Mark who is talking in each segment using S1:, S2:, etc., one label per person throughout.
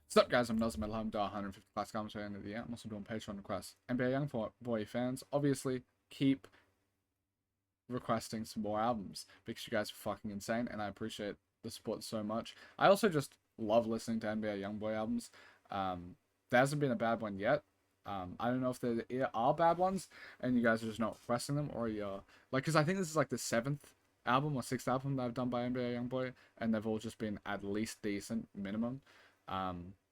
S1: What's up, guys? I'm AUSSIE METALHEAD. I'm doing 150 class comments by the end of the year. I'm also doing Patreon requests. NBA Youngboy fans, obviously, keep requesting some more albums because you guys are fucking insane, and I appreciate the support so much. I also just love listening to NBA Youngboy albums. There hasn't been a bad one yet. I don't know if there are bad ones, and you guys are just not requesting them, or you're like, because I think this is like the 7th album or 6th album that I've done by NBA Youngboy, and they've all just been at least decent minimum.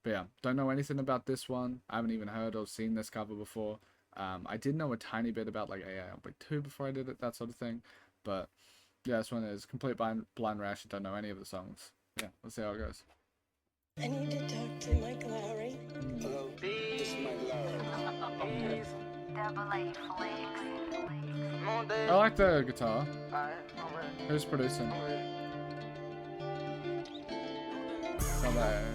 S1: But yeah, don't know anything about this one. I haven't even heard or seen this cover before. I did know a tiny bit about like AI 2 before I did it, that sort of thing. But yeah, this one is complete blind reaction. Don't know any of the songs. Yeah, let's see how it goes.
S2: I need to talk to Mike Lowry.
S3: Hello, this is Mike Lowry.
S1: I like the guitar. Who's producing? Not that.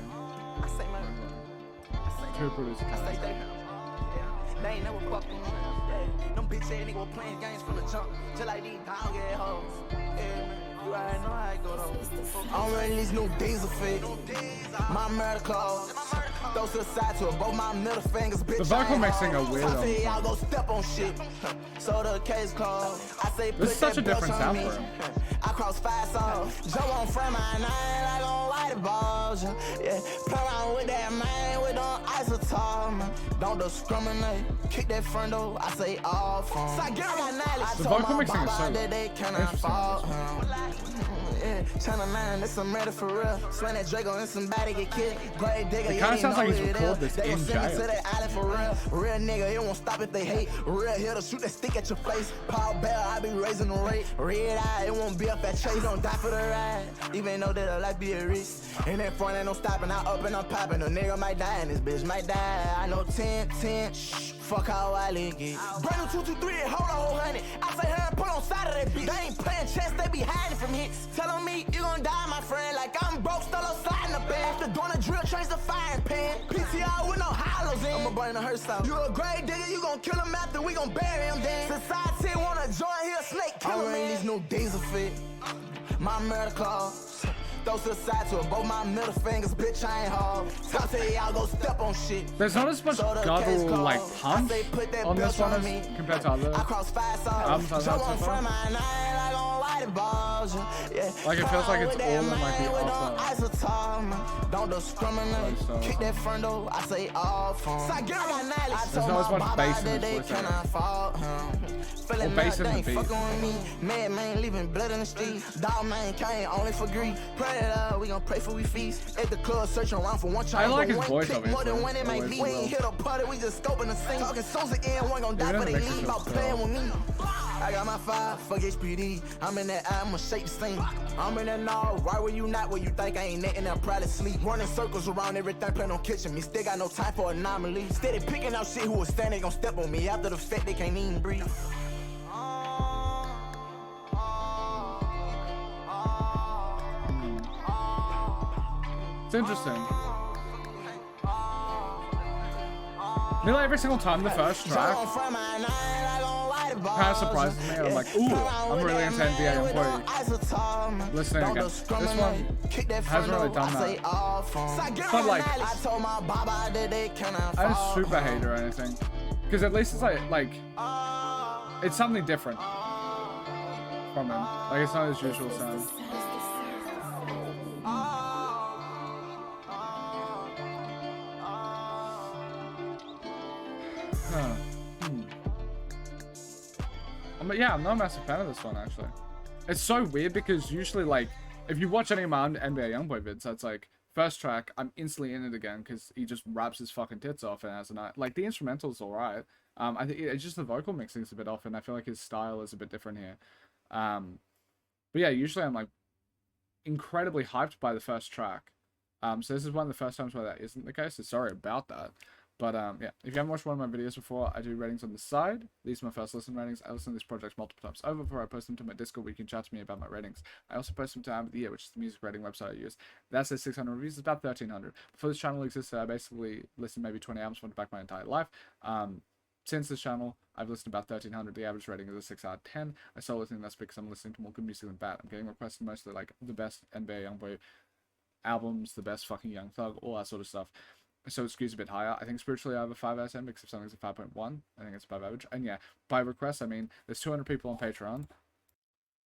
S1: Two producers.
S3: They ain't never fucked with me. Them bitch ass niggas playing games from the jump, just like these dog ass hoes. You already know how I go though. I'm ready these new diesel fit. My murder claws. Throw to the side to it, both my middle fingers, bitch.
S1: The vocal mixing are weird.
S3: I say y'all go step on shit. So the case closed. I say put
S1: this is such a different sound for him.
S3: I cross 5 songs. Joe on front my nine, I gon' white the balls. Yeah, play around with that man, we don't isotop, man. Don't discriminate, kick that front door, I say all from. So I got knowledge.
S1: The vocal mixing is so
S3: that they cannot fall. Yeah, Channel 9, this some murder for real. Swear that Draco and somebody get killed. Great digger,
S1: it kind of sounds like he's recorded this
S3: they
S1: in
S3: gon' send me to
S1: jail.
S3: that island for real. Real nigga, it won't stop if they hate. Real here to shoot that stick at your face. Paul Bell, I be raising the rate. Red eye, it won't be up at Chase. Don't die for the ride, even though that a life be a risk. In that front, ain't no stopping. I up and I'm popping. A nigga might die and this bitch might die. I know 10, shh. Fuck how I lick it. Brand new 223, hold on, whole honey. I say her and put on side of that bitch. They ain't playing chess, they be hiding from hits. Telling me you gon' die, my friend, like I'm broke, still sliding the bed. After doing the drill, trains the firing pan. PTR with no hollows in. I'ma burn the hearse out. You a grave digger, you gon' kill him after we gon' bury him then. Society wanna join here, snake kill him. These new diesel fit. My murder claws. Throw to the side to it, both my middle fingers, bitch, I ain't hard. Top say y'all go step on shit.
S1: There's not as much guttural like punch on this one as compared to other albums I've had so far. Like it feels like it's all in like the off.
S3: Don't discriminate, kick that front door, I say all from.
S1: There's not as much bass in this voice. Or bass in the beat.
S3: Fucking with me, man, leaving blood in the street. Dog man came only for greed. Pray it up, we gon' pray for we feast. At the club searching around for one try.
S1: I like his voice,
S3: more than one it might
S1: obviously.
S3: be. We ain't hit a party, we just scoping the scene. Talking songs again, one gon' die for they leave. About playing with me. I got my 5, fuck HPD. I'm in that I'ma shape the scene. I'm in that now, right where you not, where you think I ain't netting, I'm probably sleep. Running circles around everything, plan on catching me. Still got no time for anomaly. Steady picking out shit who was standing, gon' step on me. After the fact, they can't even breathe.
S1: It's interesting. I feel like every single time the first track kind of surprises me. I'm like, ooh, I'm really into NBA Youngboy. Listening again. This one hasn't really done that. But like, I just super hate it or anything. Because at least it's like, it's something different from him. Like, it's not his usual sound. But yeah, I'm not a massive fan of this one, actually. It's so weird because usually, like, if you watch any of my NBA Youngboy vids, that's like, first track, I'm instantly in it again because he just raps his fucking tits off and has a night. Like, the instrumental's alright. I think it's just the vocal mixing's a bit off, and I feel like his style is a bit different here. But yeah, usually I'm like incredibly hyped by the first track. So this is one of the first times where that isn't the case, so sorry about that. But yeah, if you haven't watched one of my videos before, I do ratings on the side. These are my first listen ratings. I listen to these projects multiple times over before I post them to my Discord where you can chat to me about my ratings. I also post them to Time of the Year, which is the music rating website I use. That says 600 reviews. It's about 1,300. Before this channel existed, I basically listened to maybe 20 albums from back my entire life. Since this channel, I've listened to about 1,300. The average rating is a 6 out of 10. I started listening to this because I'm listening to more good music than bad. I'm getting requested mostly like the best NBA Youngboy album's the best fucking Young Thug, all that sort of stuff. So it skews a bit higher. I think spiritually I have a 5 out of 10 because if something's a 5.1, I think it's above average. And yeah, by request, I mean there's 200 people on Patreon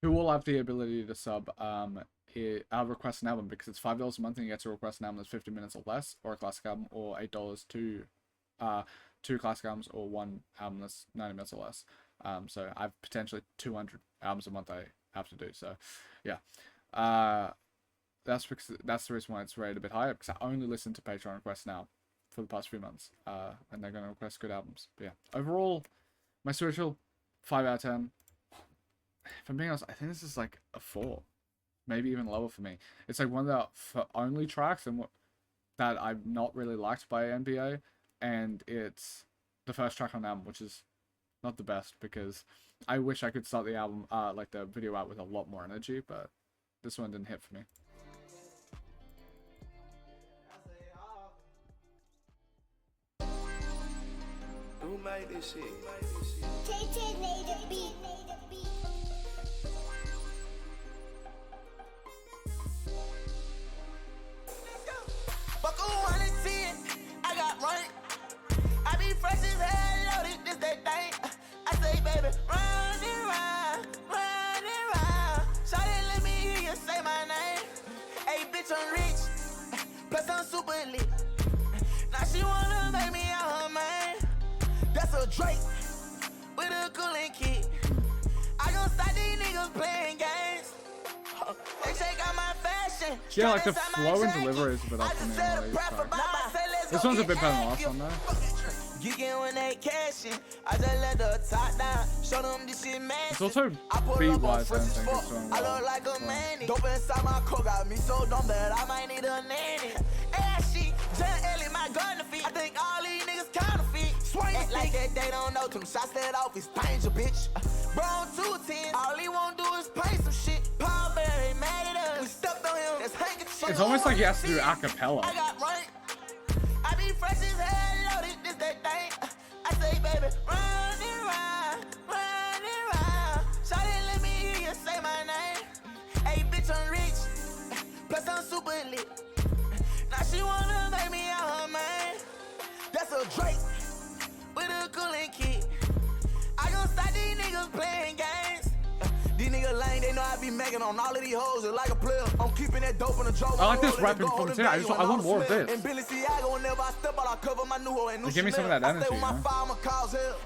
S1: who all have the ability to sub I'll request an album because it's $5 a month and you get to request an album that's 50 minutes or less, or a classic album, or $8 to two classic albums, or one album that's 90 minutes or less. So I've potentially 200 albums a month I have to do. So yeah, that's the reason why it's rated a bit higher, because I only listen to Patreon requests now for the past few months, and they're going to request good albums. But yeah, overall, my spiritual 5 out of 10. If I'm being honest, I think this is like a 4. Maybe even lower for me. It's like one of the only tracks that I've not really liked by NBA, and it's the first track on the album, which is not the best because I wish I could start the album, like the video out with a lot more energy, but this one didn't hit for me.
S3: Who made this shit?
S2: Tay made a beat.
S3: Fuck 110, I got rank. I be fresh as hell, loaded, this that thing. I say, baby, run and round, run and round. Shawty, let me hear you say my name. Hey, bitch, I'm rich, plus I'm super lit. Now she wanna make me out her man. That's a Drake with a cooling kit. I gon' start these niggas playing games. They check out my fashion.
S1: Yeah, like the flow and delivery is a bit up for me. This one's a bit better than the last one though.
S3: Geeking when they cashing, I just let the top down, show them this shit man.
S1: It's also beat-wise, I don't think it's doing
S3: I
S1: well.
S3: look like a man. Dope inside my coat got me so dumb that I might need a nanny. Ass shit, John Ellie, my gun to feet. I think all these niggas counterfeit. Swing act like that they don't know. Them shots let off is danger, bitch. Bro, on 210, all he won't do is pay some shit. Paul Bear ain't mad at us. We stepped on him, that's handkerchief.
S1: It's almost like he has to do a cappella.
S3: I got rank. I be fresh as hell, loaded, this that thing. I say, baby, run and round, run and round. Shawty, let me hear you say my name. Hey, bitch, I'm rich, plus I'm super lit. Now she wanna make me out her man. That's a Drake with a cooling kit. I gon' start these niggas playing games. These niggas lame, they know I be making on all of these hoes like a player. I'm keeping that dope in the joke.
S1: I like this rapping from today. I want more of this.
S3: And Billy Ciago, whenever I step out, I cover my new hoe and new
S1: Give me some of that energy, you know?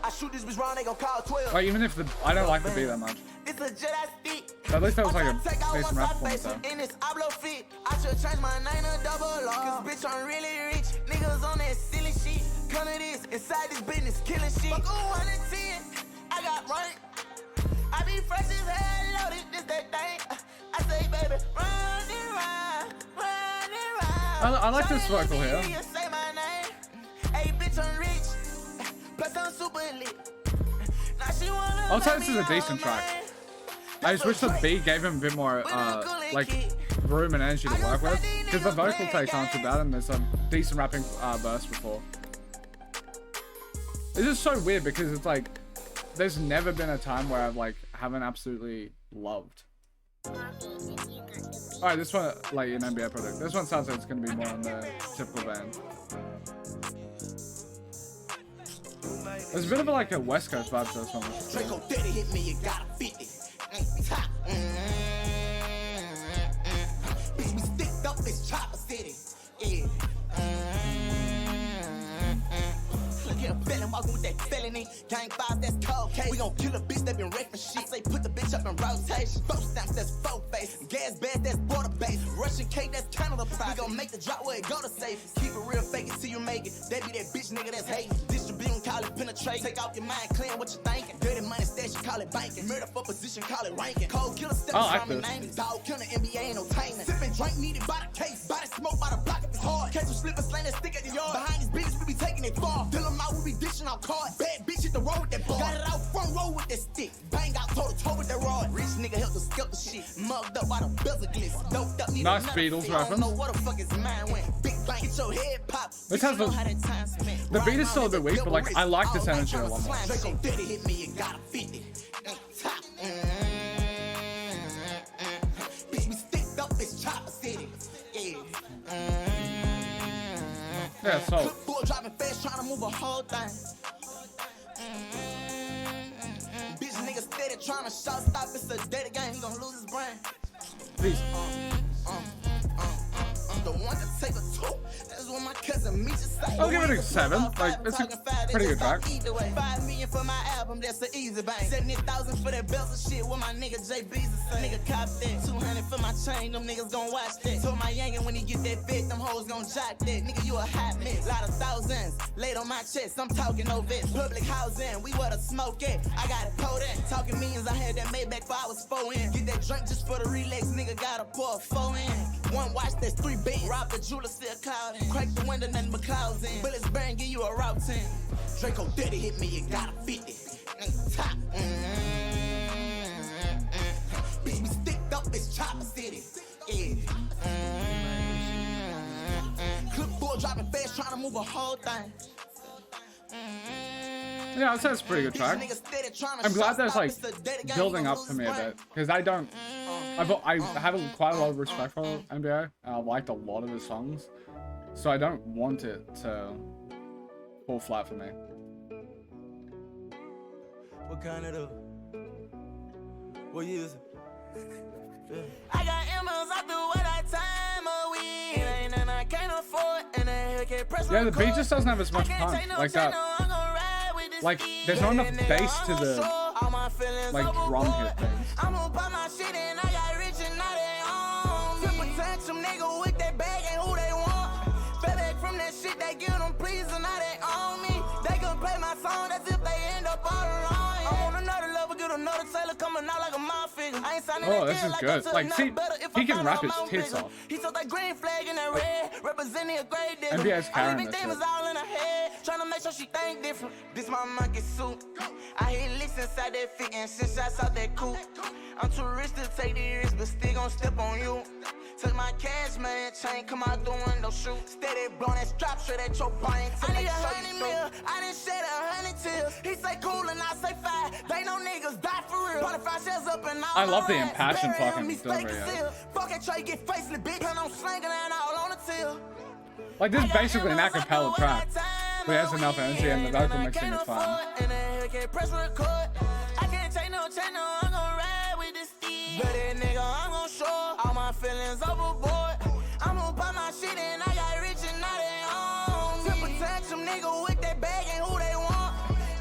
S3: I shoot this bitch round, they gon' call 12.
S1: Like, even if I don't like the beat that much.
S3: It's a jet I stick.
S1: But at least that was like a decent rap performance though.
S3: In this Ablo fit, I should change my name to double R. Cause bitch, I'm really rich. Niggas on that silly shit. Come to this, inside this business, killing shit. Fuck 110, I got rank. I be fresh as hell, loaded, this that thing. I say, baby, run and round, run and round.
S1: I like this vocal here.
S3: You say my name. Hey, bitch, I'm rich, plus I'm super lit. Now she wanna
S1: I'll say
S3: make
S1: this
S3: me
S1: is a
S3: out
S1: decent
S3: her
S1: track.
S3: man.
S1: I just wish the beat gave him a bit more, like, room and energy to work with. Because the vocal takes aren't too bad, and there's a decent rapping verse before. This is so weird because it's like, there's never been a time where I've like haven't absolutely loved. Alright, this one, like an NBA product. This one sounds like it's gonna be more on the typical band. There's a bit of like a West Coast vibe to this one.
S3: Draco Daddy hit me, you got a 50. Bitch, we sticked up this chopper city. Yeah. Look here, felon walking with that felony. Gang 5, that's cold case. We gon' kill a bitch that been wrecked for shit. Say put the bitch up in rotation. 4 stamps, that's 4 face. Gas bag, that's border base. Russian cake, that's Canada price. We gon' make the drop where it go to safe. Keep it real, fake it till you make it. That be that bitch nigga that's hating. Distributing, call it penetrate. Take off your mind, clean what you thinking. Dirty money stash, you call it banking. Murder for position, call it ranking. Cold killer, step around me, name it. Dog killer, NBA entertainment. Sipping drink needed by the case. Body smoke by the block if it's hard. Catch you slipping, slang that stick at the yard. Behind these bitches, we be taking it far. Fill them out, we be dishing out cards. Bad bitch hit the road with that bar. Got it out front row with that stick. Bang out toe to toe with that rod. Rich nigga help to skip the shit. Mugged up by the bezel glitz. Doped up, need
S1: nice Beatles reference.
S3: I don't know what the fuck his mind went. Big bang, get your head pop.
S1: This has the beat is still a bit weak, but like I like this energy a lot more.
S3: Draco Daddy hit me, you got a 50. Top. Bitch, we sticked up this chopper city. Yeah.
S1: Yeah, so
S3: Bull driving fast, trying to move a whole thing. Bitch nigga steady trying to shot stop. It's a dead game, he gon' lose his brain.
S1: please.
S3: The one to take a two. That's what my cousin me just say.
S1: I'll give it a 7. Like, it's a pretty good track.
S3: 5 million for my album, that's an easy bang. 70,000 for that bells and shit with my nigga JB's the same. Nigga cop that. 200 for my chain, them niggas gon' watch that. Told my youngin' when he get that fit, them hoes gon' jock that. Nigga, you a hot mess. Lot of thousands laid on my chest. I'm talking no vest. Public housing, we where the smoke at. I got it potent. Talking millions, I had that Maybach for I was 4 in. Get that drink just for the relax, nigga gotta pour a 4 in. One watch, that's 3 bands. Rob the jeweler, still clouding. Crack the window, nothing but clouds in. Bullets burn, give you a route 10. Draco Daddy hit me, you got a 50. Top. Bitch, we sticked up, it's Chopper City. Yeah. Clipboard dropping fast, trying to move a whole thing.
S1: Yeah, I'd say it's a pretty good track. I'm glad there's like building up for me a bit, because I have quite a lot of respect for NBA. I've liked a lot of his songs, so I don't want it to fall flat for me.
S3: What kind of what years? I got M's, I do what I time a week. Ain't nothing I can't afford, and I can't press.
S1: Yeah, the beat just doesn't have as much punch like that. Like, there's not enough bass to the like drum hit things.
S3: I'm gonna buy my shit and I got rich and now they own me. Protect some nigga with that bag and who they want. Fell back from that shit they give them please and now they own me. They gon' play my song as if they end up all alone. I'm on another level, get another Taylor coming out like a mouth figure. I ain't signing
S1: Oh, this is good. Like, see, he can rap his tits off.
S3: He took that green flag in that red, representing a great digger.
S1: NBA's carrying this
S3: demons
S1: shit.
S3: all in her head, trying to make sure she think different. This my monkey suit. I hit licks inside that fit and since shots out that coupe. I'm too rich to take the risk, but still gon' step on you. Took my cash, man, chain, come out the window, shoot. Steady blowing that strap straight at your brain. I need 100 mil, I done shed 100 tears. He say cool and I say 5. They know niggas die for real. 25 shells up and all
S1: I love the
S3: my rats.
S1: impassioned
S3: Bury
S1: fucking
S3: me,
S1: delivery,
S3: steak and
S1: yeah.
S3: seal. Fuck that tray, get faceless, bitch. And I'm slinging and all on the till.
S1: Like, this is basically an acapella track, but he has enough energy and the vocal mixing is fine.
S3: I can't take no chance, no, I'm gon' ride with this steed. But that nigga, I'm gon' show all my feelings overboard. I'm gon' buy my shit and I got rich and now they own me. To protect some nigga with that bag and who they want.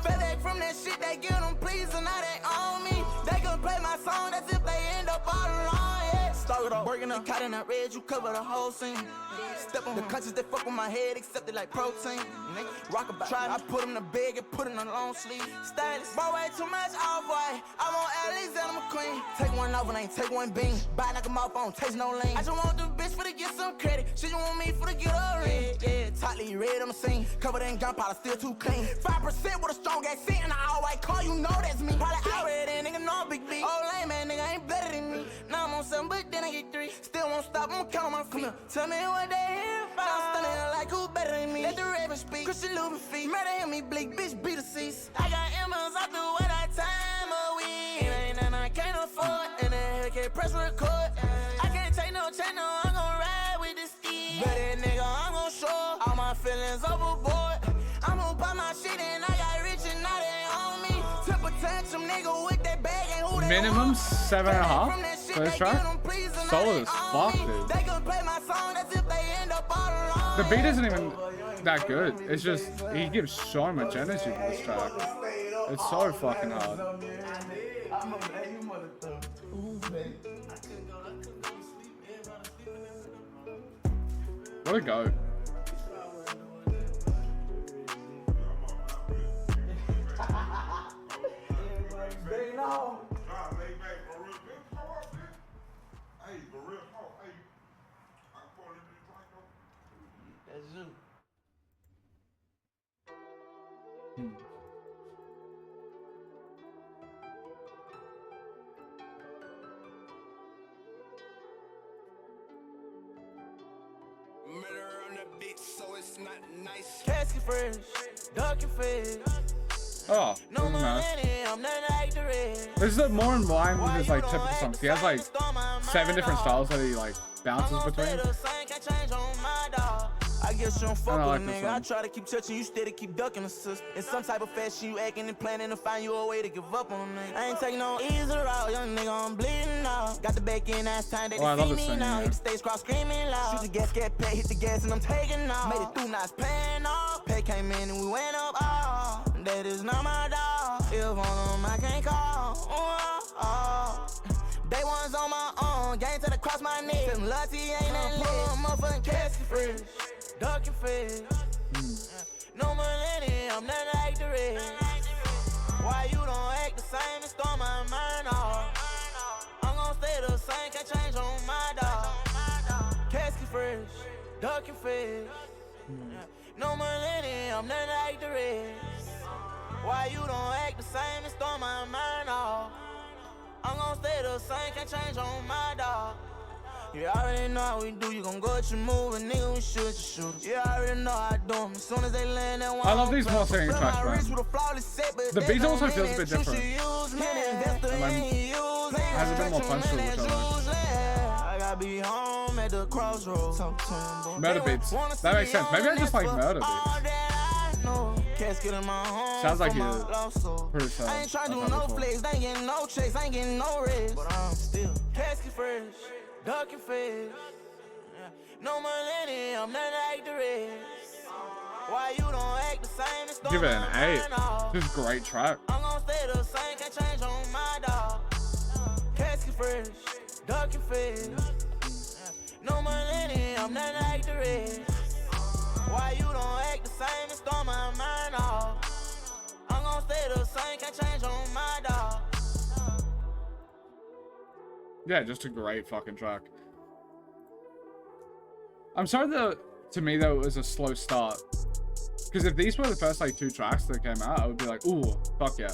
S3: Fell back from that shit they give them please and now they own me. They gon' play my song as if they end up all alone, yeah. Started off working up, caught in that red, you cover the whole scene. Step on the countries that fuck with my head, accept it like protein. Rock about try, I put him to bed and put him on the long sleeve. Stylist, bought way too much off-white. I'm on Alexander McQueen. Take one off and ain't take one bean. Buy knock him off, I don't taste no lean. I just want the bitch for to get some credit. She just want me for to get a ring. Yeah, tightly red on the scene. Covered in gunpowder, still too clean. 5% with a strong accent and an all-white car, you know that's me. Probably already, nigga, know I'm big B. Oh, lame man, nigga ain't better than me. Now I'm on 7, but then I get 3. Still won't stop, I'ma count on my feet. Tell me what they here for. I'm stunning like who better than me. Let the raven speak. Christian Louboutin feet. Murder him, me bleak. Bitch, be deceased. I got M's, I do what I time a week. Ain't nothing I can't afford. And then can't press record. I can't take no chance, no, I'm gon' ride with this steed. But that nigga, I'm gon' show all my feelings overboard. I'm gon' buy my shit and I got rich and now they own me. To protect some nigga with that bag and who they
S1: Minimum
S3: want.
S1: 7.5 for this track. Solid as fuck, dude.
S3: They gon' play my song as if they end up all alone.
S1: The beat isn't even that good. It's just, he gives so much energy to this track. It's so fucking hard. What a go.
S3: Murder on the beat, so it's not nice. Casket fresh, dark and fresh.
S1: Oh, this is nice. This is more in line with his like typical songs. He has like 7 different styles that he like bounces between.
S3: I guess you don't fuck
S1: I
S3: with
S1: like
S3: a
S1: this
S3: nigga.
S1: one.
S3: I try to keep touching you, steady keep ducking the sister. In some type of fashion, you acting and planning to find you a way to give up on a nigga. I ain't taking no easy route, young nigga, I'm bleeding out. Got the back in, ass time, they
S1: I love
S3: see
S1: this
S3: me
S1: thing,
S3: now.
S1: yeah.
S3: Hit the stage, cross screaming loud. Shoot the gas, get paid, hit the gas, and I'm taking off. Made it through, now it's paying off. Pay came in and we went up, oh. That is not my dog. If on them, I can't call. Day one's on my own, gang to the cross my neck. Feeling lucky, ain't that lit. Motherfucking casket fresh, ducking fish. No millennium, nothing like the rest. Why you don't act the same and start my mind off? I'm gon' stay the same, can't change on my dog. Casket fresh, ducking fish. No millennium, nothing like the rest. Why you don't act the same and start my mind off? I'm gon' stay the same, can't change on my dog. You already know how we do, you gon' go at your move, and nigga, we shoot, you shoot. You already know how I do 'em. As soon as they land that one,
S1: I love these more singing tracks, man. The beat also feels a bit different. Has a bit more punch to it, which I like.
S3: I gotta be home at the crossroads.
S1: Murder beats. That makes sense. Maybe I just like murder beats.
S3: Casket in my home.
S1: Sounds like
S3: for my
S1: you
S3: lost soul.
S1: pretty sad.
S3: I ain't tryna do
S1: I've
S3: no
S1: heard before.
S3: flex, I ain't getting no checks, I ain't getting no rest. But I'm still casket fresh, ducking fish. No millennium, nothing like the rest. Why you don't act the same and start
S1: Give it an
S3: my
S1: 8.
S3: mind off?
S1: This is a great track.
S3: I'm gon' stay the same, can't change on my dog. Casket fresh, ducking fish. No millennium, nothing like the rest. Why you don't act the same and start my mind off? I'm gon' stay the same, can't change on my dog.
S1: Yeah, just a great fucking track. I'm sorry that, to me, though, it was a slow start. Because if these were the first, like, 2 tracks that came out, I would be like, ooh, fuck yeah.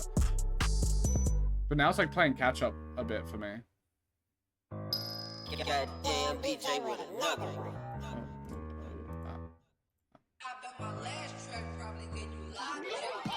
S1: But now it's, like, playing catch-up a bit for me.
S4: Goddamn BJ with another one.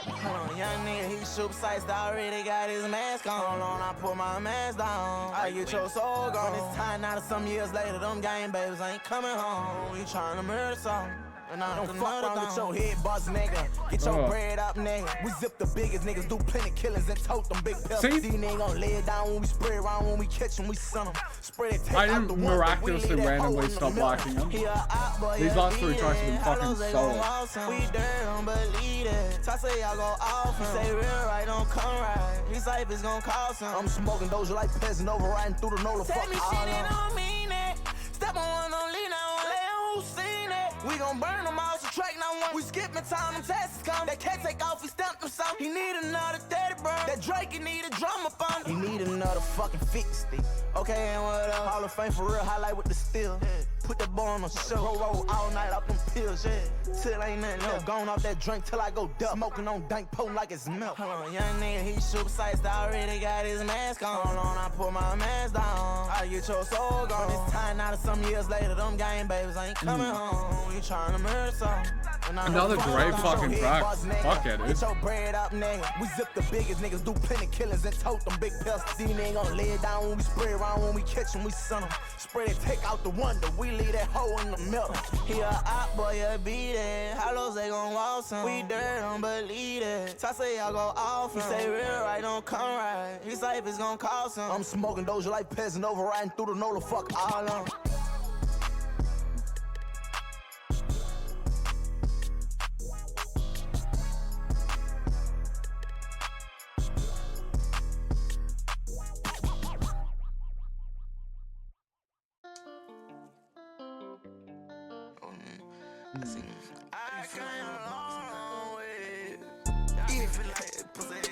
S3: Hold on, young nigga, he super sized, already got his mask on. Hold on, I put my mask down. I get your soul gone. It's time now that some years later, them game babies ain't coming home. You tryna murder something. And I don't fuck around with your head boss, nigga. Get your bread up, nigga. We zip the biggest niggas, do plenty killings and tote them big pills.
S1: See?
S3: These niggas gon' lay it down when we spray around, when we catch them, we sun them. Spread it, take
S1: I
S3: out
S1: didn't
S3: the window.
S1: miraculously
S3: We leave that
S1: randomly
S3: hole in the
S1: stop
S3: middle.
S1: liking them.
S3: He a op boy,
S1: These
S3: yeah,
S1: last 3
S3: beat
S1: tracks have
S3: it.
S1: been
S3: How
S1: fucking
S3: those they gon'
S1: solid.
S3: waltz him? We dirt, don't believe it. Toss say y'all go off him. Say real right, don't come right. His life is gon' cost him. I'm smoking Doja like peasant, overriding through the Nola. Tell me shit, they don't mean it. Step on one, don't lean on one. Let who seen it. We gon' burn them all, so track not one. We skipping time, them taxes come. That cat take off, we stamp them some. He need another 30 burn. That Drake, he need a drum up on. He need another fucking 50. Okay, and what up? Hall of Fame for real, highlight with the steel. Put that boy on the show. Roll all night off them pills, yeah. Till ain't nothing left. Gone off that drink till I go duck. Smoking on dank potent like it's milk. Hold on, young nigga, he super sized, already got his mask on. Hold on, I put my mask down. I get your soul gone. It's time now that some years later, them game babies ain't coming home. You tryna murder something.
S1: Another great fucking track. Fuck yeah, dude.
S3: Get your bread up, nigga. We zip the biggest niggas, do plenty killings and tote them big pills. These niggas gon' lay it down when we spray around, when we catch them, we sun them. Spread it, take out the window, we leave that hole in the middle. He a op boy, yeah, beat it. Hollows, they gon' waltz him. We dirt, don't believe it. Toss say y'all go off him. He say real right, don't come right. His life is gon' cost him. I'm smoking Doja like peasant, overriding through the Nola, fuck all of them.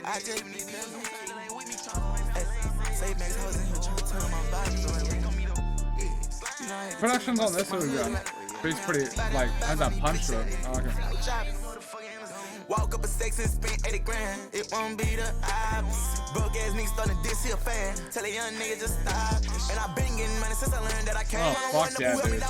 S3: I just need say Max hoes in here trying to turn my body.
S1: Productions on this are good. Beat's pretty, like, has that punch to it. I like it.
S3: Walk up a sex and spend 80 grand. It won't be the opposite. Broke ass niggas starting this here fan. Tell a young nigga just stop. And I've been getting money since I learned that I can't.
S1: Oh, fuck yeah, dude.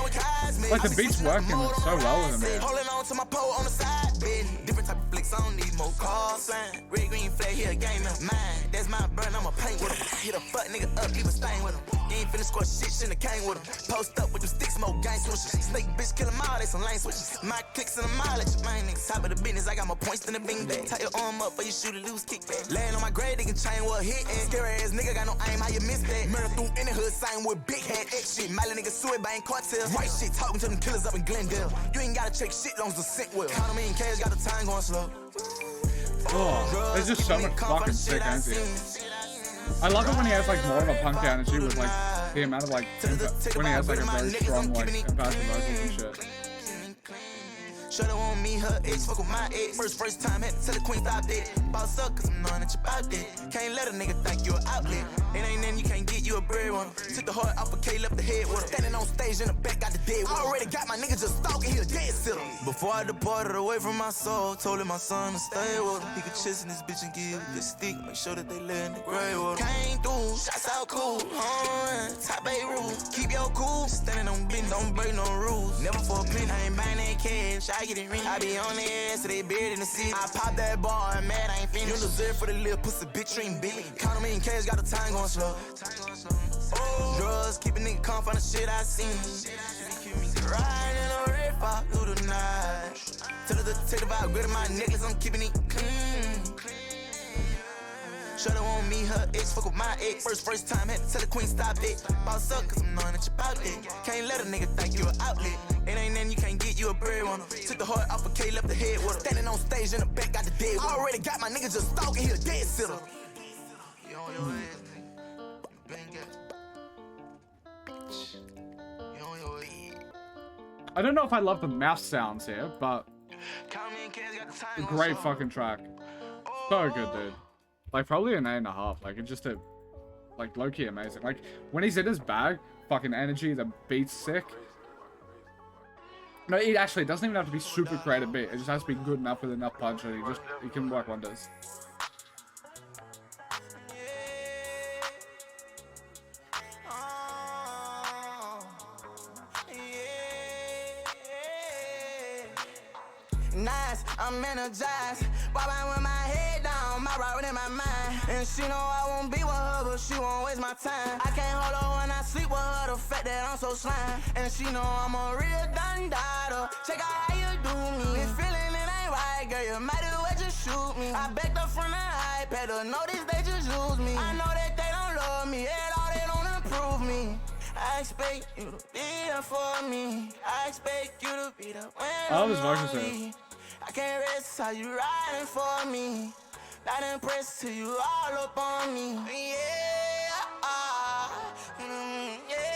S1: Like, the beat's working so well with him, man.
S3: Holding on to my pole on the side, bitch. Different type of flicks, I don't need more calls. Red green flag here, game of mine. that's my burn, I'ma paint with him. Hit a fuck nigga up, leave a stain with him. You ain't finna score shit, shouldn't have came with him. Post up with them sticks, smoke gang switches. Snake bitch, kill them all, they some lane switches. My clicks in the mileage, my niggas. Top of the business, I got more points than a bing bag. Tie your arm up, for you shoot a loose kickback. Laying on my grave, they can chain what hit. And scary ass nigga, got no aim, how you miss that? Murder through any hood, sign with big head, X shit. Miley nigga sued by cartel. White shit, talking to them killers up in Glendale. You ain't gotta check shit, long as the scent well. Count me in cash, got the time going slow.
S1: Oh, there's just so much fucking sick energy. I love it when he has like more of a punk energy with like the amount of like when he has like a very strong like impassioned vocals and shit.
S3: Shut up on me, her ex, fuck with my ex. First time, had to tell the queen stop that. Boss up, cause I'm knowing that you about that. Can't let a nigga think you an outlet. It ain't nothing you can't get, you a bird one. Took the heart off a K, left the head with him. Standing on stage in the back, got the dead one. Already got my nigga just stalking, he a dead sitter. Before I departed away from my soul, told him my son to stay with him. He could chase in this bitch and give the stick, make sure that they lay in the grave with him. Came through, shots out cool, home run, top 8 rules. Keep your cool, standing on business, don't break no rules. Never for a penny, I ain't buying that cash, I get it ring. I be on their ass, so they buried in the city. I pop that bar, I'm mad, I ain't finished. You deserve for the little pussy, bitch, you ain't billy. Count me in cash, got the time going slow. Drugs, keep a nigga calm from the shit I seen. Riding in a red fox through the night. Tell her to take the vibe, grit my necklace, I'm keeping it clean. Shut up on me, her ex, fuck with my ex. First time, had to tell the queen stop it. Boss up, cause I'm knowing that you about that. Can't let a nigga think you an outlet. It ain't nothing you can't get, you a bird on him. Took the heart off a K, left the head with him. Standing on stage in the back, got the dead one. Already got my nigga just stalking, he a dead sitter. You on your ass, nigga. Bang it. You on your ass.
S1: I don't know if I love the mouth sounds here, but
S3: Count me in cash, got the time
S1: great
S3: going slow.
S1: fucking track. So good, dude. Like probably an 8.5. Like it's just a like low key amazing. Like when he's in his bag, fucking energy, the beat's sick. No, it actually doesn't even have to be super creative beat. It just has to be good enough with enough punch that he can work wonders.
S3: Nice, I'm energized. Bobbing with my head down, my right in my mind. And she know I won't be with her, but she won't waste my time. I can't hold her when I sleep with her, the fact that I'm so slime. And she know I'm a real dundada. Check out how you do me. Been feeling it ain't right, girl, you might as well just shoot me. I backed up from the iPad, to notice they just use me. I know that they don't love me, at all they don't improve me. I expect you to be there for me. I expect you to be there when
S1: I love his
S3: I'm
S1: vocals
S3: lonely.
S1: here.
S3: I can't rest how you riding for me. Not impressed till you all up on me. Yeah, yeah, yeah.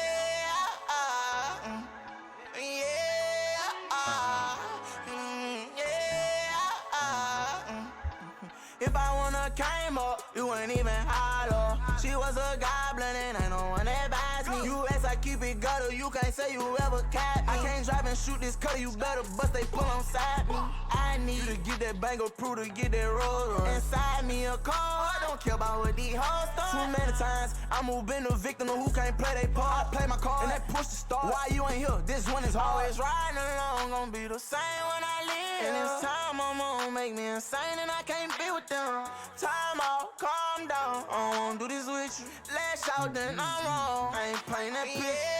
S3: If I wanna came up, you ain't even holler. She was a goblin and ain't no one that buys me. You ask I keep it gutter, you can't say you ever cat me. I can't drive and shoot this cutter, you better bust they pull on side me. I need you to get that bang approved to get that road on. Inside me a car, I don't care about what these hoes thought. Too many times, I move been a victim of who can't play their part. I play my card and they push the start. Why you ain't here? This one is always riding along, gonna be the same when I leave. And this time I'm gonna make me insane and I can't be with them. Time out, calm down, I don't wanna do this with you. Lash out, then I'm wrong. I ain't playing that bitch.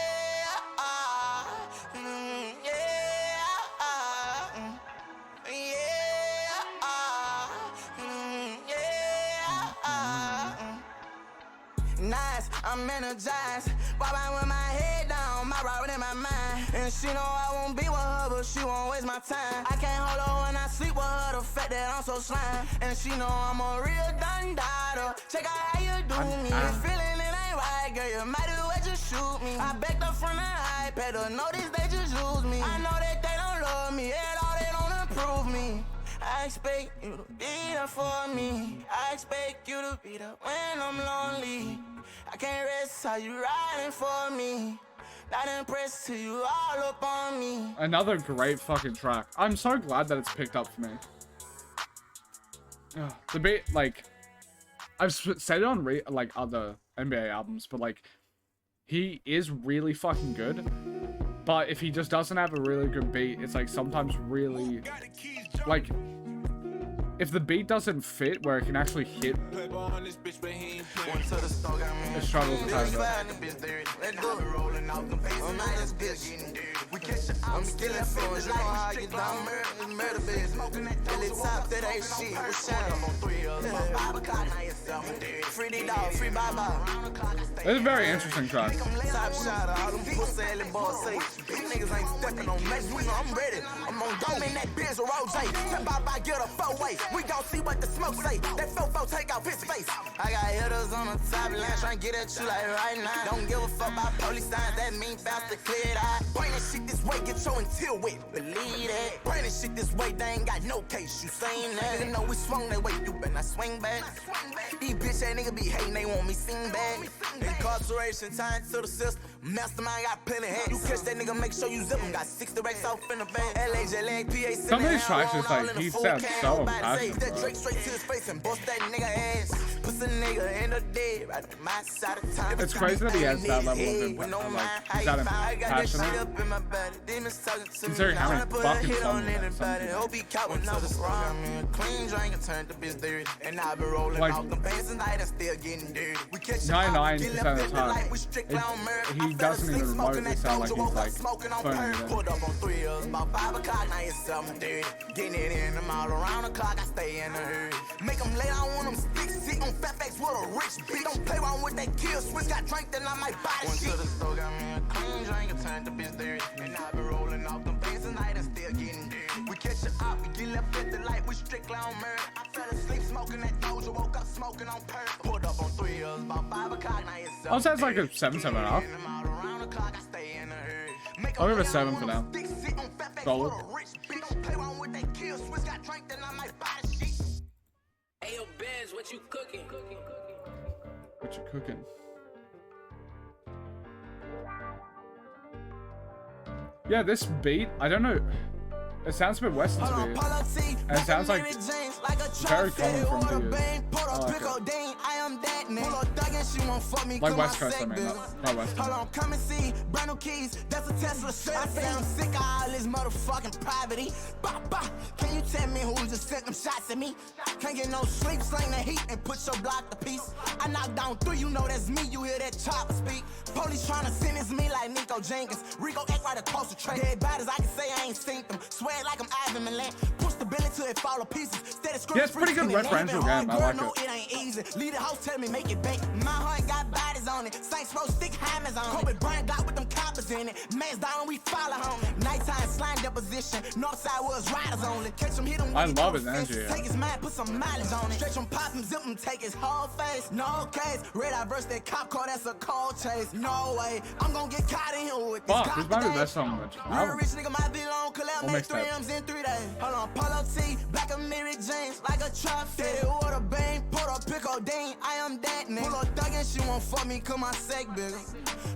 S3: Nice, I'm energized. Bobbing with my head down, my right in my mind. And she know I won't be with her, but she won't waste my time. I can't hold her when I sleep with her, the fact that I'm so slime. And she know I'm a real dundada. Check out how you do me. Been feeling it ain't right, girl, you might as well just shoot me. I backed up from the iPad, to notice they just use me. I know that they don't love me, at all they don't improve me. I expect you to be there for me. I expect you to be there when I'm lonely. I can't rest how you riding for me. Not impressed till you all up on me.
S1: Another great fucking track. I'm so glad that it's picked up for me. Ugh, the beat, like, I've said it on like other NBA albums, but like, he is really fucking good. But if he just doesn't have a really good beat, it's like sometimes really, like, if the beat doesn't fit where it can actually hit, it struggles a tiny bit.
S3: I'm still in feelings, you know how I get down, murder biz. Till it's top, that ain't shit, what's free the dog, free bye-bye.
S1: It's a very interesting track.
S3: Top shot, all them pussy alley boys say. These niggas ain't stepping on me, you know I'm ready. I'm on dome in that biz with Rose. Tell bye-bye, get a 4-way. We gon' see what the smoke say. That 4-4 take off his face. I got hitters on the top line, trying to get at you like right now. Don't give a fuck about police signs, that mean faster clear it out. Bring that shit this way, get your until wet, believe that. Bring that shit this way, they ain't got no case, you saying that. Nigga know we swung that way, you better not swing back. These bitch ass niggas be hating, they want me sing back. Incarceration, time to the system. Mastermind got plenty head. You catch that nigga, make sure you zip him. Got 60 racks off in the bag. LA, PA,
S1: Some of these tracks is like, he sounds so impassioned,
S3: that
S1: bro.
S3: Drake straight to his face and bust that nigga ass. Put the nigga in the dead, right on my side of time.
S1: It's crazy that he has that level of impact, like, he's that passionate. Considering how many fucking songs he has.
S3: Hope he caught when I was wrong. Clean drink and turned to bitch dirty. And I've been rolling
S1: Like,
S3: out the pants tonight and still getting dirty. We catch
S1: 99% of the time, he doesn't even remotely sound like he's like phoning it in.
S3: Pulled up on 3 years, about 5 o'clock, now it's 7:30. Getting it in them all around the clock, I stay in the hurry. Make them lay down on them sticks, sit on fat facts with a rich bitch. Don't play around with that kill switch, got drink, then I might buy shit. Went to the store, got me a clean drink and turned to bitch dirty. And I've been rolling off them pants tonight and still getting dirty. We catch it up, we get left at the light, we strictly on murder. I fell asleep smoking that doja, woke up smoking on perk. Pulled up on 3 years, about 5 o'clock, now it's 7:30.
S1: Oh, sounds like a 7, 7.5. I'll give it a 7 for now. Solid.
S4: Hey, yo, Benz, what you cooking?
S1: What you cooking? Yeah, this beat, I don't know. It sounds a bit western to me. And it sounds like very common from the like West Coast, I mean, not West Coast.
S3: Hold on, come and see, brand new keys, that's a Tesla shirt. I say I'm sick of all this motherfucking poverty. Bah, bah. Can you tell me who just sent them shots at me? Can't get no sleep, sling the heat and put your block to peace. I knock down 3, you know that's me, you hear that chopper speak. Police trying to sentence me like Nico Jenkins. Rico act right across the track. Dead bodies, I can say I ain't seen them. Swear like I'm Ivan Milan. Push the belly till it fall to pieces.
S1: Yeah, it's pretty good referential game, I like it.
S3: It ain't easy. Leave the house, tell me make it bank. My heart got bodies on it. Saints roll stick hammers on it. Kobe Bryant got with them coppers in it. Man's down, we follow home. Nighttime slime deposition. Northside was riders only. Catch him, hit him.
S1: I love his energy.
S3: Take his mind, put some mileage on it. Stretch him, pop him, zip him, take his whole face. No case. Red eye verse that cop car, that's a cold chase. No way. I'm gonna get caught in here with this.
S1: Fuck, this might be the best song much.
S3: Real rich nigga might be long, collect,
S1: We'll
S3: make
S1: mix
S3: 3
S1: that.
S3: M's in 3 days. Hold on, Polo T, black of Mary James, like a trap fit. Water bang, put up pickle Dean, I am that nigga. Pull up thug and she won't fuck me, cause my sack bigger.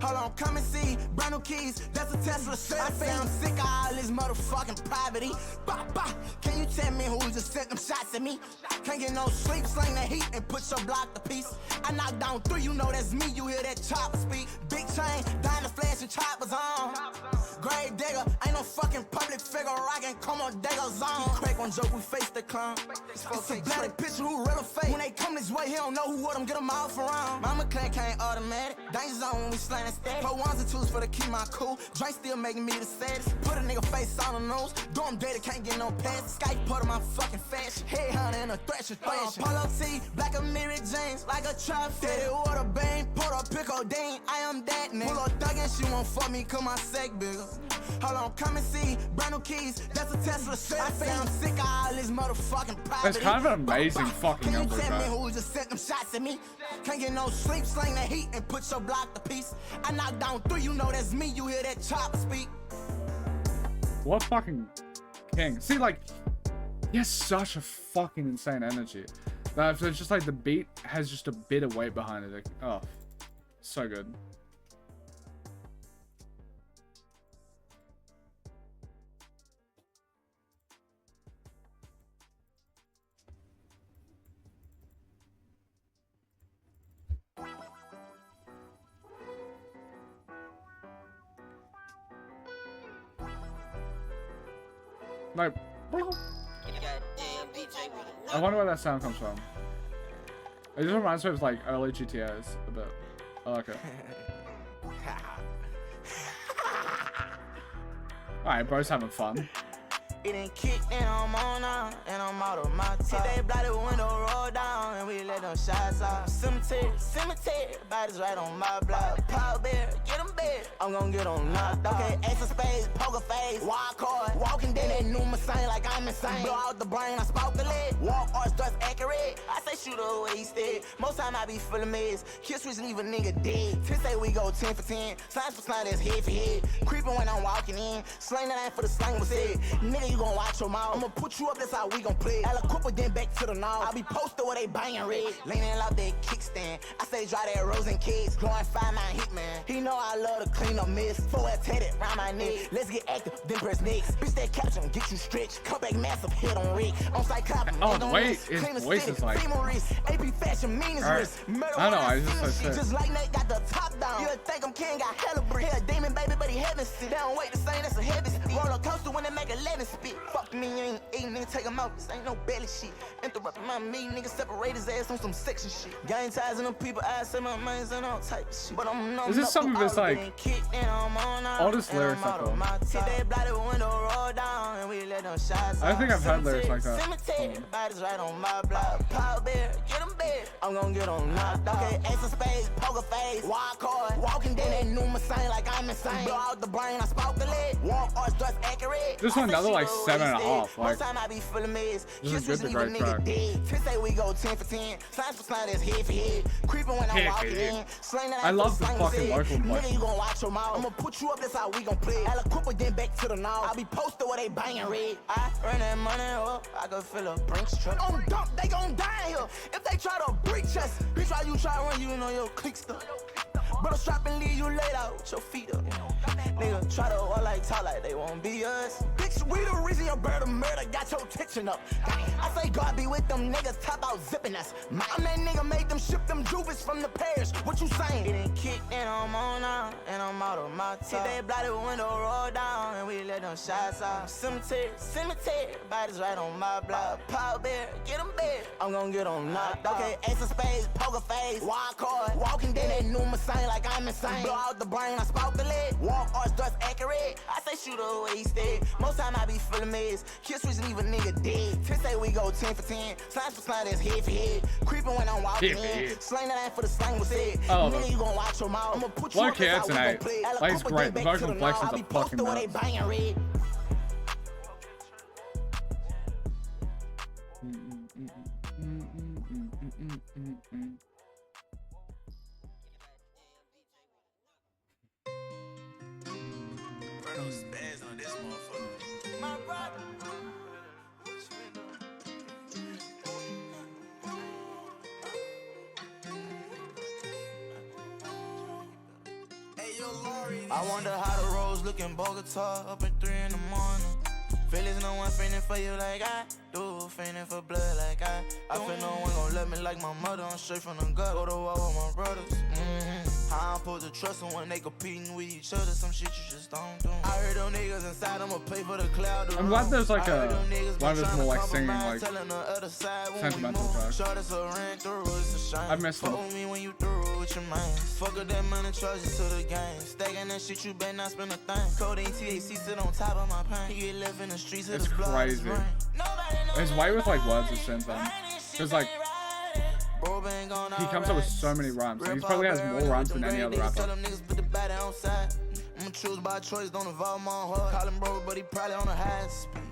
S3: Hold on, come and see, brand new keys, that's a Tesla shirt. I say I'm sick of all this motherfucking poverty. Bah, bah. Can you tell me who just sent them shots at me? Can't get no sleep, sling the heat and put your block to peace. I knock down 3, you know that's me, you hear that chopper speak. Big chain, diamond flash and choppers on. Grave digger, ain't no fucking public figure rockin', come on, daggers on. He crack one joke, we face the clown. It's a bloody picture, who real or fake. When they come this way, he don't know who would them, get them off around. Mama clan can't automatic, danger zone when we slang and static. Put 1s and 2s for to keep my cool. Drink still making me the saddest. Put a nigga face on the news, dorm data can't get no pass. Skype put on my fucking fashion. Head hunter in a thrasher thrashing. Polo T, black of Mary James, like a trap fit. Water bang, put up pickle Dean, I am that nigga. Pull up thug and she won't fuck me, cause my sack bigger. Hold on, come and see, brand new keys, that's a Tesla shirt. I say I'm sick of all this motherfucking poverty.
S1: It's kind of an amazing fucking
S3: Can you
S1: number,
S3: tell me
S1: man.
S3: who just sent them shots at me? Can't get no sleep, sling the heat and put your block to peace. I knock down 3, you know that's me, you hear that chopper speak.
S1: What fucking king. See, like, he has such a fucking insane energy. That it's just like the beat has just a bit of weight behind it. Like, oh, so good. Like,
S4: Goddamn DJ with a
S1: I wonder where that sound comes from. It just reminds me of like early GTAs a bit. Oh, okay. Alright, bro's having fun.
S3: It ain't kicked and I'm on now, and I'm out of my top. They bloody window roll down, and we let them shots out. Cemetery, bodies right on my block. Power bear, get them bed, I'm gon' get them knocked out. Okay, ace of spades, poker face, wild card. Walking down that new machine like I'm insane. Blow out the brain, I spark the lead. Walk arch, just accurate. I say shoot away instead. Most time I be full of mess. Kill switch, leave a nigga dead. Till say we go 10 for 10. Signs for sign, that's head for head. Creeping when I'm walking in. Slang that ain't for the slang was said. Nigga, you gon' watch your mouth. I'ma put you up, that's how we gon' play. Aliquipper, then back to the north. I be posted where they bangin' red. Leaning out that kickstand. I say dry that rose and kids. Glowing 5-9 hitman. He know I love to clean up mess. 4L tatted round my neck. Let's get active, then press next. Bitch, that caption, get you stretched. Come back massive, head on Rick. On Cyclops,
S1: oh, wait, his voice is like...
S3: AP fashion, mean as wrist.
S1: I know, I just said
S3: just like Nate got the top down. You think I'm king, got hella brick. Hell, demon baby, but he heaven sick. They don't wait to say that's a heavy stick. Roller coaster when they make 11 spit. Fuck me, you ain't eating, nigga, take him out. This ain't no belly shit. Interrupting my meeting, nigga, separate his ass on some section shit. Gang ties and them people, I say my minds and all type of shit. But I'm
S1: Is this some of his like all this lyrics I feel? I don't think I've heard lyrics like that.
S3: Bodies right on my block. Power bear, get them bed. I'm gon' get them knocked out. Okay, ace of spades, poker face, wild card. Walking down that new machine like I'm insane. Blow out the brain, I spark the lead. Walk arch, just accurate.
S1: This is another like 7.5. Like,
S3: time I be full of mess.
S1: this is a good to great track.
S3: Till say we go 10 for 10. Signs for sign, that's head for head. Creeping when I'm walking in. Slang that
S1: I love the fucking vocal.
S3: Nigga, you gon' watch your mouth. I'ma put you up, that's how we gon' play. Aliquipper, then back to the north. I be posted where they bangin' red. I run that money up, I can fill a Brinks truck. On dump, they gon' die here. If they try to breach us, bitch, why you try to run, you know your click stuff. Brother strap and leave you laid out with your feet up. Nigga try to walk like talk like they won't be us. Bitch, we the reason your bird of murder got your tension up. I say God be with them niggas, top out zipping us. I'm that nigga made them ship them juvies from the parish. What you saying? It ain't kicked and I'm on now, and I'm out of my top. They bloody window roll down, and we let them shots out. Cemetery, bodies right on my block. Power bear, get them bed. I'm gon' get them knocked out. Okay, ace of spades, poker face, wild card. Walking down that new machine like I'm insane. Blow out the brain, I spark the lead. Walk arch, just accurate. I say shoot away instead. Most time I be full of mess. Kill switch, leave a nigga dead. Till say we go 10 for 10. Signs for sign, that's head for head. Creeping when I'm walking in. Slang that ain't for the slang was said. Nigga, you gon' watch your mouth. I'ma put you up, that's how we gon' play.
S1: Like, he's great. The vocal inflections are fucking nuts.
S3: On this motherfucker. My brother. I wonder how the roads looking Bogota up at 3 in the morning. Feelings no one feeling for you like I do, feeling for blood like I feel no one gon' love me like my mother. I'm straight from the gut, go to war with my brothers. How I'm supposed to trust them when they competing with each other? Some shit you just don't do. I heard them niggas inside, I'ma pay for the cloud.
S1: I'm glad there's like a one of those more like singing, like sentimental tracks. I miss them.
S3: Fuck up that money, charge it to the game. Stacking that shit, you better not spend a thing. Codeine THC sit on top of my pain. You get left in the streets of
S1: it's
S3: the
S1: crazy. It's way with like words of synth then. Cause like he comes up with so many rhymes. He probably has more rhymes than any other rapper.
S3: I'm choose by choice, don't involve my heart. Call him bro, but he probably on a high speed.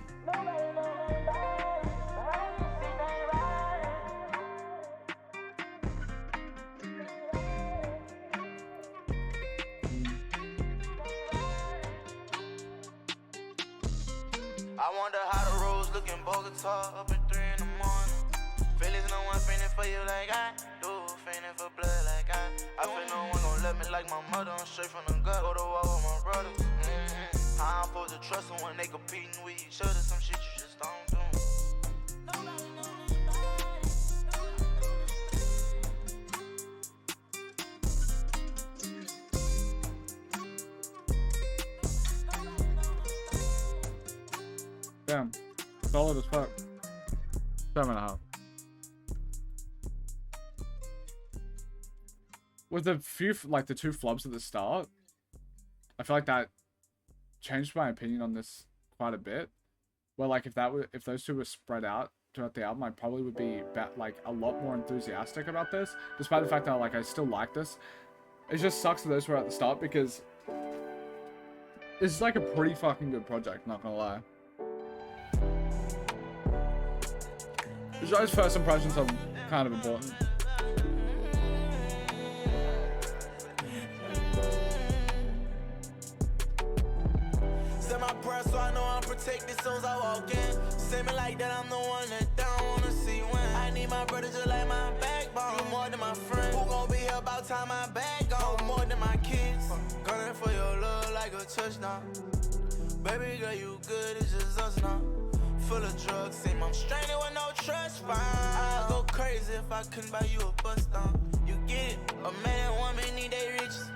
S3: I wonder how the roads look in Bogota up at 3 in the morning. Feelings no one feeling for you like I do, feeling for blood like I feel no one gon' love me like my mother. I'm straight from the gut, go to war with my brothers. How I'm supposed to trust them when they competing with each other? Some shit you just don't do.
S1: Damn, solid as fuck. 7.5. with the few, like the 2 flubs at the start, I feel like that changed my opinion on this quite a bit. Where like if those 2 were spread out throughout the album, I probably would be like a lot more enthusiastic about this, despite the fact that like I still like this. It just sucks that those were at the start because it's like a pretty fucking good project, not gonna lie. Joe's first impressions are kind of important.
S3: Set my prayer so I know I'm protected soon as I walk in. Say me like that, I'm the one that don't wanna see when. I need my brother just like my backbone. You more than my friend. Who gon' be here about time my bag gone? More than my kids. Gunning for your love like a touchdown. Baby girl, you good, it's just us now. Full of drugs, seem I'm stranded with no trust fund. I'd go crazy if I couldn't buy you a bus down. You get it, a man and woman need their riches.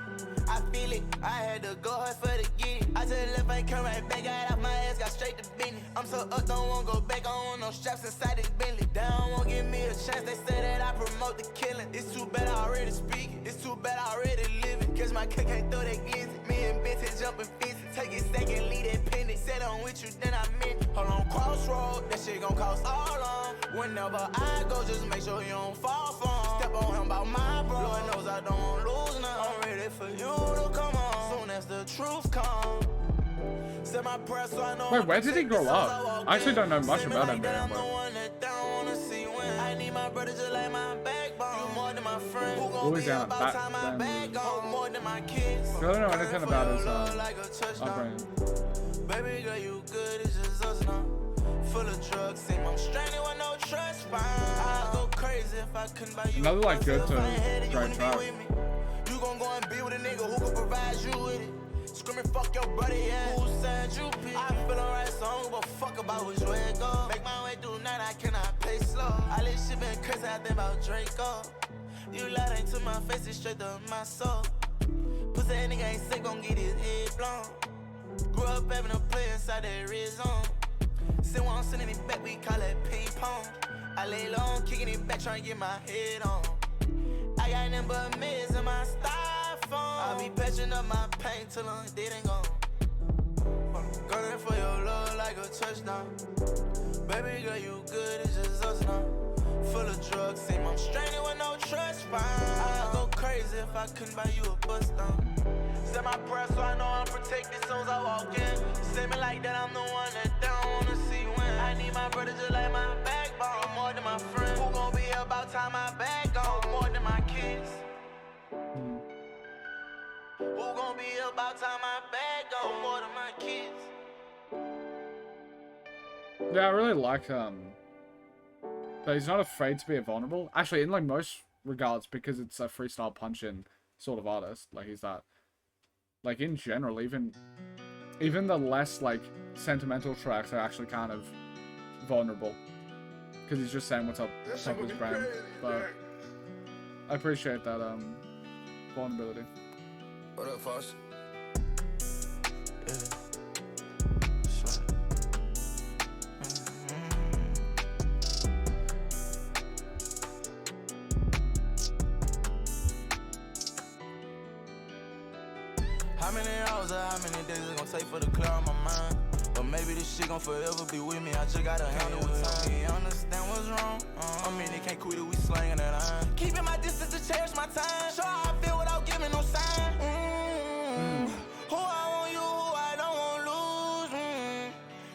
S3: I feel it, I had to go hard for the get it. I just left, I come right back, got off my ass, got straight to business. I'm so up, don't wanna go back, I don't want no straps inside this Bentley. They don't wanna give me a chance, they say that I promote the killing. It's too bad I already speaking, it's too bad I already living. Guess my cook can't throw that glizzy. Me and bitches jumping fences, take it second, lead that pendant. Said I'm with you, then I meant it. Hold on, crossroad, that shit gon' cost all on. Whenever I go, just make sure you don't fall from. Step on him about my bro, Lord knows I don't wanna lose now. I'm ready for you to come on, soon as the truth comes. Set my prayer so I know.
S1: Wait, where did he grow up? I actually don't know much about him, man.
S3: I need my brother just like my backbone. You more than my friend. Who gon'
S1: Always
S3: be
S1: down
S3: about
S1: back
S3: time my
S1: then.
S3: bag gone? More than my kids.
S1: I don't know anything about his upbringing.
S3: Baby girl, you good, it's just us now. Full of drugs, seem I'm stranded with no trust fund. I'd go crazy if I couldn't buy you.
S1: Another like good to
S3: great
S1: track.
S3: You gon' go and be with a nigga who can provide you with it. Screaming fuck your brother, yeah. Who said you pick? I feel alright, so I don't give a fuck about which way it go. Make my way through night, I cannot pay slow. I let shit been crazy, I think about Draco. You lied into my face, it's straight to my soul. Pussy that nigga ain't sick, gon' get his head blown. Grew up having a play inside that red zone. Sit while I'm sending it back, we call it ping pong. I lay low, kicking it back, trying to get my head on. I got nothing but mids in my styrofoam. I be patching up my pain till I'm dead and gone. Gunning for your love like a touchdown. Baby girl, you good, it's just us now. Full of drugs, seem I'm stranded with no trust fund. I'd go crazy if I couldn't buy you a bus down. Set my prayer so I know I'm protected soon as I walk in. Say me like that, I'm the one that don't wanna see when. I need my brother just like my backbone. More than my friend. Who gon' be about time my bag gone? More than my kids. Who gon' be about time my bag gone? More than my kids.
S1: Yeah, I really like that he's not afraid to be vulnerable. Actually, in like most regards, because it's a freestyle punch-in sort of artist. Like he's that. Like in general, even the less like sentimental tracks are actually kind of vulnerable, because he's just saying what's up with his brain. But I appreciate that vulnerability.
S3: What up, Foss? How many hours or how many days it's gonna take for the clear on my mind? But maybe this shit gon' forever be with me. I just gotta handle with time. You understand what's wrong? I mean, they can't quit it, we slanging that iron. Keeping my distance to cherish my time. Show how I feel without giving no sign. Who I want you, who I don't want lose.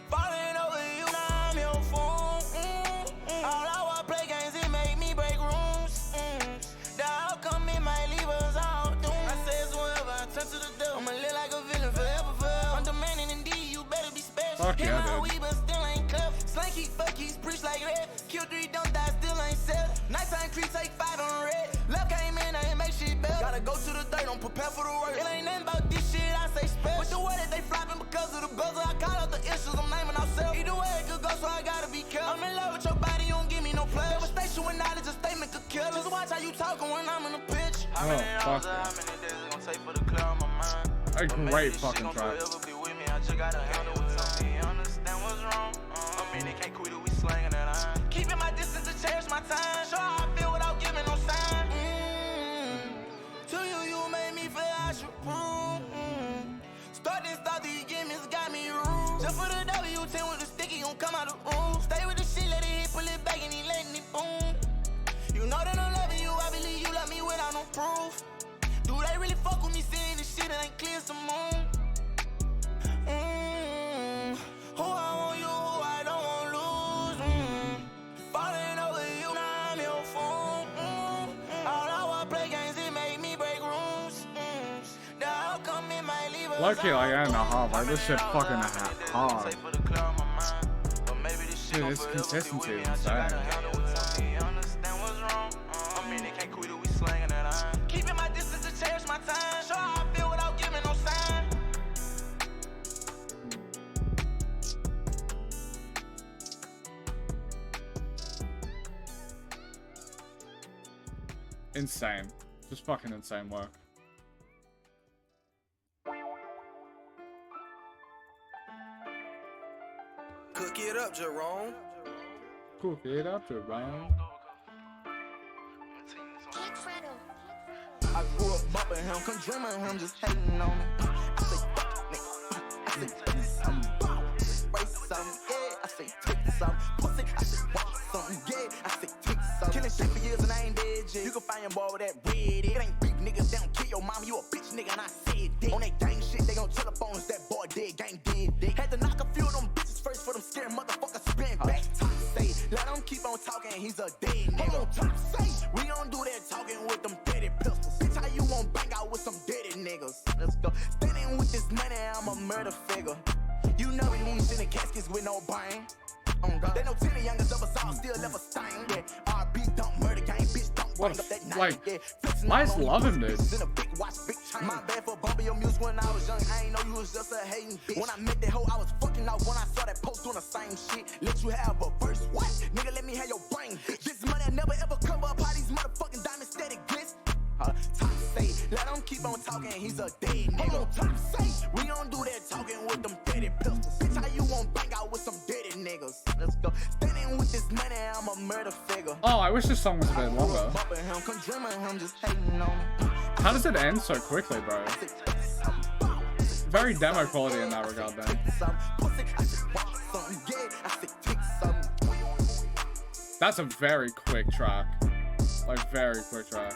S3: Falling over you, now I'm your fool. All I want play games, it make me break rooms. The outcome, it might leave us all doomed. I say it's whatever, I turn to the devil. I'ma live like a villain forever, forever. I'm demanding indeed, you better be special.
S1: Fuck
S3: Get
S1: yeah,
S3: my
S1: dude.
S3: weed, but still ain't clever. Slinky, fuck, he's preach like that. Kill 3, don't die, still ain't sell. Nighttime creep, take 5 on red. Love came in, I ain't make shit better. Gotta go to the dirt, don't prepare for the work. It ain't nothing about this shit, I say special. With the way that they flopping because of the buzzer, I call out the issues, I'm naming ourselves. Either way it could go, so I gotta be careful. I'm in love with your body, you don't give me no pleasure. Devastation with knowledge, a statement could kill. Just watch how you talking when I'm in the pitch. How many hours or how many days it's gonna take for the clear on my mind?
S1: A great fucking track.
S3: Forever be with me, I just gotta handle with time. You understand what's wrong? I mean, they can't quit it, we slanging that iron. Keeping my distance to cherish my time. Show how I feel without giving no sign. To
S1: Low-key, like, I don't know how, like, this shit fucking hard. Dude, this consistency is insane.
S3: Keeping my distance to cherish my time. Show how I feel without giving no sign.
S1: Insane. Just fucking insane work.
S3: Cook it up, Jerome.
S1: Cook it up, Jerome.
S3: I grew up bumping him, come dreaming him, just hating on me. I say, fuck, nigga. I say, take some, race some, yeah. I say, take some, pussy. I say, walk some, yeah. I say, take some. Killing shit for years and I ain't dead yet. You can find your boy with that red. It ain't beef, niggas. They don't kill your mama. You a bitch, nigga, and I said that. On that gang shit, they gon' tell the phones that boy dead, gang dead. Had to knock a few of them bitches first for them scared motherfuckers spin back. Top say, let them keep on talking, he's a dead nigga. On top say, we don't do that talking with them deaded pistols. Bitch, how you won't bang out with some deaded niggas? Let's go. Standing with this money, I'm a murder figure. You know we ain't in the caskets with no brain. They know 10 youngest of us all still left a stain. Yeah, RB don't murder gang, bitch don't
S1: What
S3: bring up that night.
S1: like,
S3: Yeah,
S1: I just love him, dude.
S3: in a big watch, big chain. My bad for bumping your music when I was young. I ain't know you was just a hating bitch. When I met that hoe, I was fucking out when I saw that post doing the same shit. Let you have a verse, what? Nigga, let me have your brain, bitch. This money never ever cover up how these motherfucking diamonds steady glitz. Top say, let him keep on talking, he's a dead nigga. Top say, we don't do that talking with them deaded pistols. Bitch, how you won't bang out with some deaded niggas? Let's go. Standing with this money, I'm a murder figure.
S1: Oh, I wish this song was a bit longer.
S3: Bumping him, come dreaming him, just hating on me.
S1: How does it end so quickly, bro? Very demo quality in that regard, then. That's a very quick track. Like, very quick track.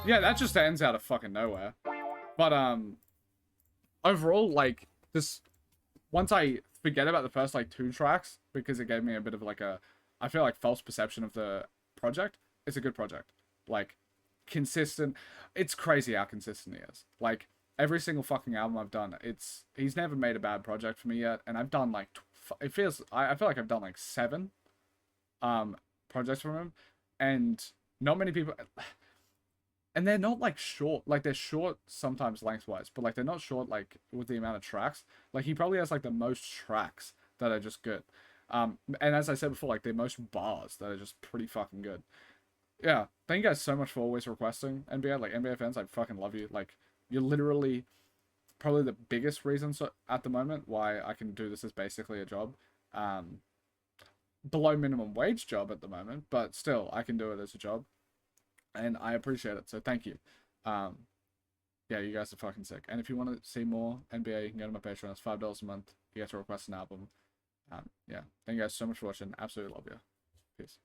S1: Yeah, that just ends out of fucking nowhere. But, overall, like, this... Once I forget about the first, like, 2 tracks, because it gave me a bit of, like, a... I feel like false perception of the project. It's a good project. Like, consistent. It's crazy how consistent he is. Like, every single fucking album I've done, it's... He's never made a bad project for me yet, and I've done, like... It feels... I feel like I've done, like, 7 projects from him, and not many people... And they're not, like, short. Like, they're short sometimes lengthwise, but, like, they're not short, like, with the amount of tracks. Like, he probably has, like, the most tracks that are just good. And as I said before, like, the most bars that are just pretty fucking good. Yeah, thank you guys so much for always requesting NBA. Like, NBA fans, I fucking love you. Like, you're literally probably the biggest reason at the moment why I can do this as basically a job. Below minimum wage job at the moment, but still, I can do it as a job. And I appreciate it, so thank you. Yeah, you guys are fucking sick. And if you want to see more NBA, you can go to my Patreon. It's $5 a month. You get to request an album. Yeah, thank you guys so much for watching. Absolutely love you. Peace.